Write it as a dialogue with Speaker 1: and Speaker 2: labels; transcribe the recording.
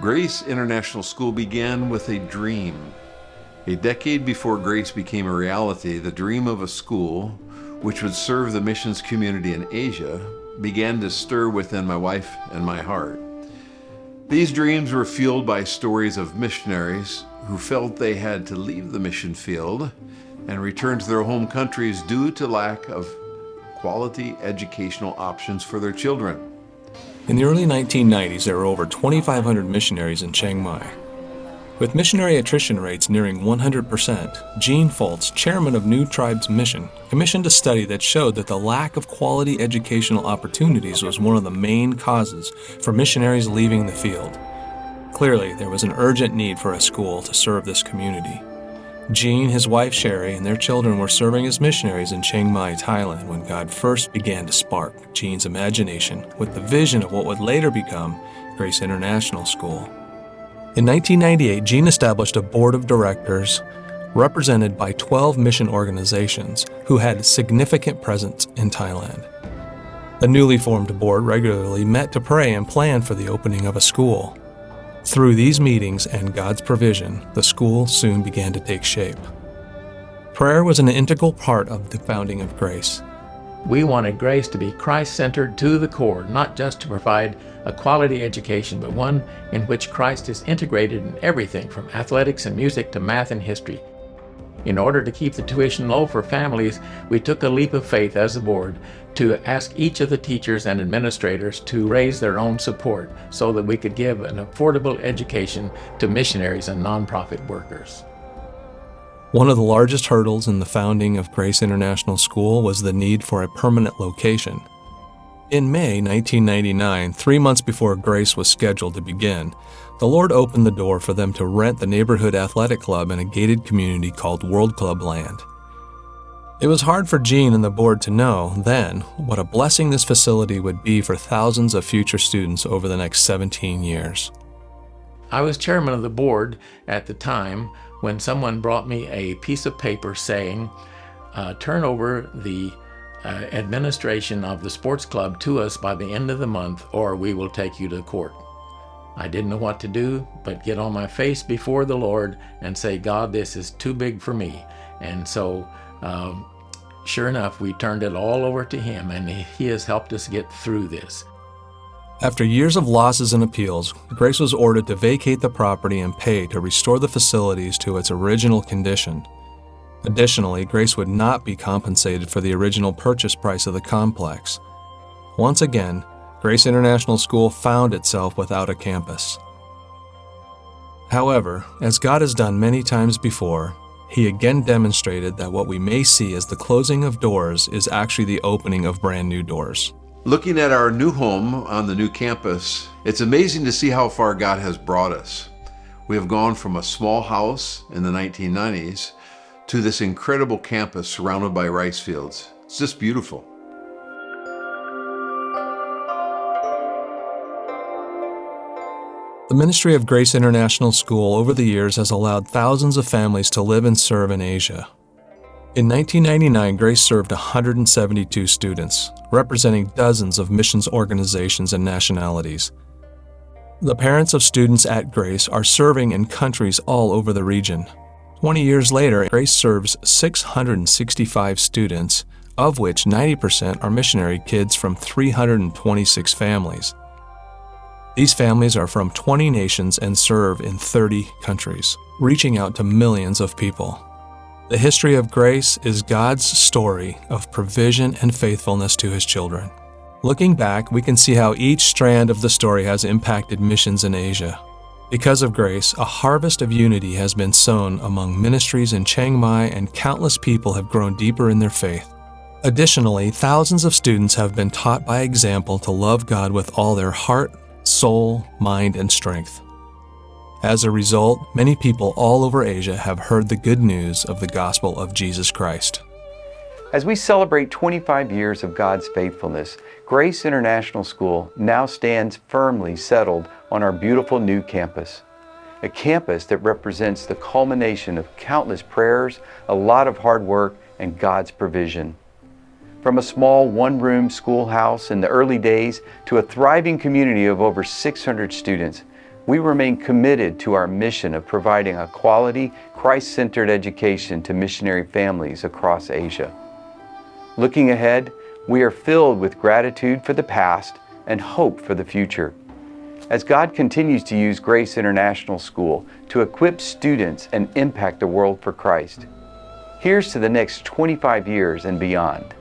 Speaker 1: Grace International School began with a dream. A decade before Grace became a reality, the dream of a school which would serve the missions community in Asia began to stir within my wife and my heart. These dreams were fueled by stories of missionaries who felt they had to leave the mission field and return to their home countries due to lack of quality educational options for their children.
Speaker 2: In the early 1990s, there were over 2,500 missionaries in Chiang Mai. With missionary attrition rates nearing 100%, Gene Foltz, chairman of New Tribes Mission, commissioned a study that showed that the lack of quality educational opportunities was one of the main causes for missionaries leaving the field. Clearly, there was an urgent need for a school to serve this community. Gene, his wife Sherry, and their children were serving as missionaries in Chiang Mai, Thailand, when God first began to spark Gene's imagination with the vision of what would later become Grace International School. In 1998, Gene established a board of directors represented by 12 mission organizations who had significant presence in Thailand. The newly formed board regularly met to pray and plan for the opening of a school. Through these meetings and God's provision, the school soon began to take shape. Prayer was an integral part of the founding of Grace.
Speaker 3: We wanted Grace to be Christ-centered to the core, not just to provide a quality education, but one in which Christ is integrated in everything from athletics and music to math and history. In order to keep the tuition low for families, we took a leap of faith as a board to ask each of the teachers and administrators to raise their own support so that we could give an affordable education to missionaries and nonprofit workers.
Speaker 2: One of the largest hurdles in the founding of Grace International School was the need for a permanent location. In May 1999, 3 months before Grace was scheduled to begin, the Lord opened the door for them to rent the neighborhood athletic club in a gated community called World Club Land. It was hard for Gene and the board to know then what a blessing this facility would be for thousands of future students over the next 17 years.
Speaker 3: I was chairman of the board at the time when someone brought me a piece of paper saying, turn over the administration of the sports club to us by the end of the month or we will take you to court. I didn't know what to do but get on my face before the Lord and say, God, this is too big for me. And so sure enough, we turned it all over to Him, and He has helped us get through this.
Speaker 2: After years of losses and appeals, Grace was ordered to vacate the property and pay to restore the facilities to its original condition. Additionally, Grace would not be compensated for the original purchase price of the complex. Once again, Grace International School found itself without a campus. However, as God has done many times before, He again demonstrated that what we may see as the closing of doors is actually the opening of brand new doors.
Speaker 1: Looking at our new home on the new campus, it's amazing to see how far God has brought us. We have gone from a small house in the 1990s to this incredible campus surrounded by rice fields. It's just beautiful.
Speaker 2: The ministry of Grace International School over the years has allowed thousands of families to live and serve in Asia. In 1999, Grace served 172 students, representing dozens of missions organizations and nationalities. The parents of students at Grace are serving in countries all over the region. 20 years later, Grace serves 665 students, of which 90% are missionary kids from 326 families. These families are from 20 nations and serve in 30 countries, reaching out to millions of people. The history of Grace is God's story of provision and faithfulness to His children. Looking back, we can see how each strand of the story has impacted missions in Asia. Because of Grace, a harvest of unity has been sown among ministries in Chiang Mai, and countless people have grown deeper in their faith. Additionally, thousands of students have been taught by example to love God with all their heart, soul, mind, and strength. As a result, many people all over Asia have heard the good news of the gospel of Jesus Christ.
Speaker 4: As we celebrate 25 years of God's faithfulness, Grace International School now stands firmly settled on our beautiful new campus. A campus that represents the culmination of countless prayers, a lot of hard work, and God's provision. From a small one-room schoolhouse in the early days to a thriving community of over 600 students, we remain committed to our mission of providing a quality, Christ-centered education to missionary families across Asia. Looking ahead, we are filled with gratitude for the past and hope for the future. As God continues to use Grace International School to equip students and impact the world for Christ, here's to the next 25 years and beyond.